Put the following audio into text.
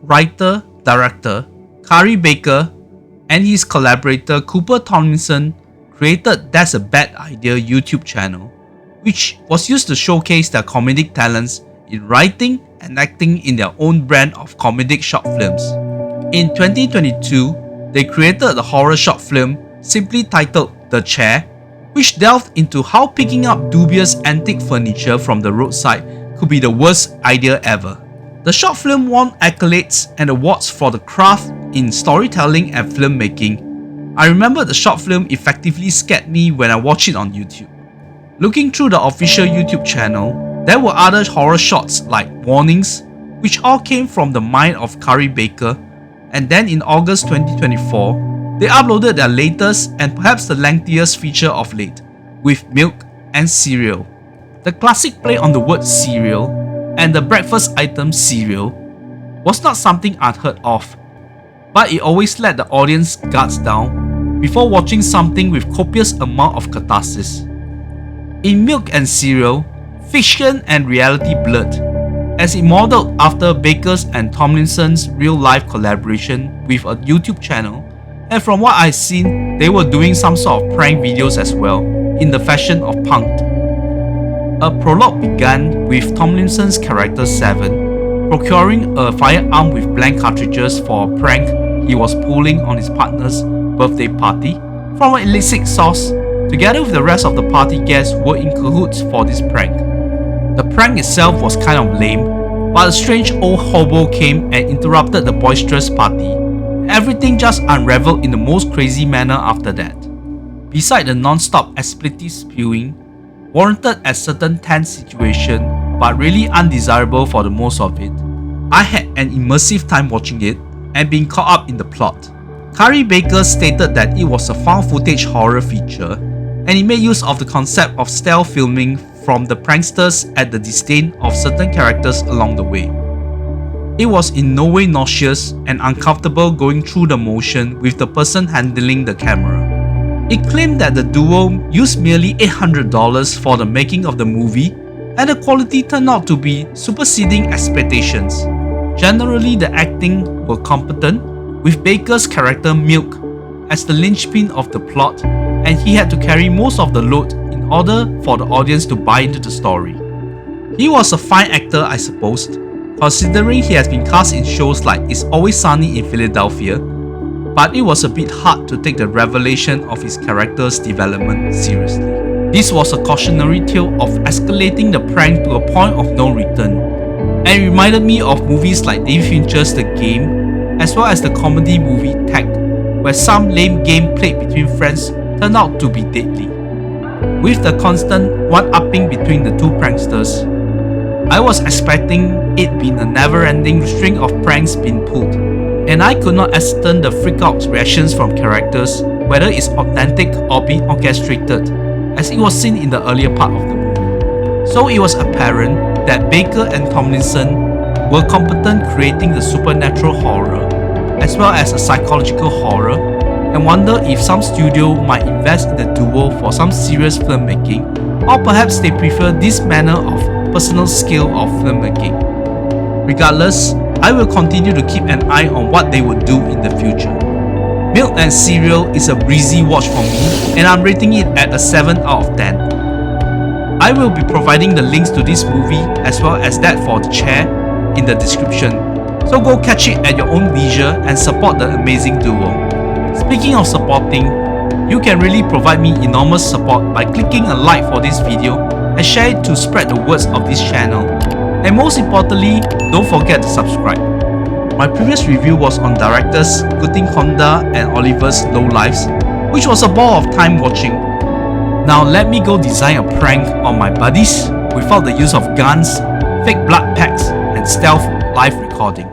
writer, director Kari Baker and his collaborator Cooper Tomlinson created That's a Bad Idea YouTube channel, which was used to showcase their comedic talents in writing and acting in their own brand of comedic short films. In 2022, they created a horror short film simply titled The Chair, which delved into how picking up dubious antique furniture from the roadside could be the worst idea ever. The short film won accolades and awards for the craft in storytelling and filmmaking. I remember the short film effectively scared me when I watched it on YouTube. Looking through the official YouTube channel, there were other horror shorts like Warnings, which all came from the mind of Kari Baker, and then in August 2024, they uploaded their latest and perhaps the lengthiest feature of late, with Milk and Cereal. The classic play on the word cereal and the breakfast item cereal was not something unheard of, but it always let the audience guards down before watching something with copious amount of catharsis. In Milk and Cereal, fiction and reality blurred, as it modeled after Baker's and Tomlinson's real-life collaboration with a YouTube channel, and from what I've seen, they were doing some sort of prank videos as well, in the fashion of Punk'd. A prologue began with Tomlinson's character Seven procuring a firearm with blank cartridges for a prank he was pulling on his partner's birthday party from an illicit source. Together with the rest of the party guests were in cahoots for this prank. The prank itself was kind of lame, but a strange old hobo came and interrupted the boisterous party. Everything just unraveled in the most crazy manner after that. Beside the non-stop expletive spewing, warranted at certain tense situation, but really undesirable for the most of it, I had an immersive time watching it and being caught up in the plot. Kari Baker stated that it was a found footage horror feature, and it made use of the concept of stealth filming from the pranksters at the disdain of certain characters along the way. It was in no way nauseous and uncomfortable going through the motion with the person handling the camera. It claimed that the duo used merely $800 for the making of the movie, and the quality turned out to be superseding expectations. Generally, the acting were competent, with Baker's character Milk as the linchpin of the plot, and he had to carry most of the load in order for the audience to buy into the story. He was a fine actor, I suppose, considering he has been cast in shows like It's Always Sunny in Philadelphia, but it was a bit hard to take the revelation of his character's development seriously. This was a cautionary tale of escalating the prank to a point of no return, and it reminded me of movies like David Fincher's The Game, as well as the comedy movie Tag, where some lame game played between friends turned out to be deadly. With the constant one-upping between the two pranksters, I was expecting it being a never-ending string of pranks being pulled, and I could not ascertain the freak-out reactions from characters, whether it's authentic or being orchestrated, as it was seen in the earlier part of the movie. So it was apparent that Baker and Tomlinson were competent creating the supernatural horror, as well as a psychological horror, and wonder if some studio might invest in the duo for some serious filmmaking, or perhaps they prefer this manner of personal skill of filmmaking. Regardless, I will continue to keep an eye on what they would do in the future. Milk and Cereal is a breezy watch for me, and I'm rating it at a 7 out of 10. I will be providing the links to this movie as well as that for The Chair in the description, so go catch it at your own leisure and support the amazing duo. Speaking of supporting, you can really provide me enormous support by clicking a like for this video and share it to spread the words of this channel. And most importantly, don't forget to subscribe. My previous review was on directors Gutting Honda and Oliver's Low Lives, which was a ball of time watching. Now let me go design a prank on my buddies without the use of guns, fake blood packs, and stealth live recording.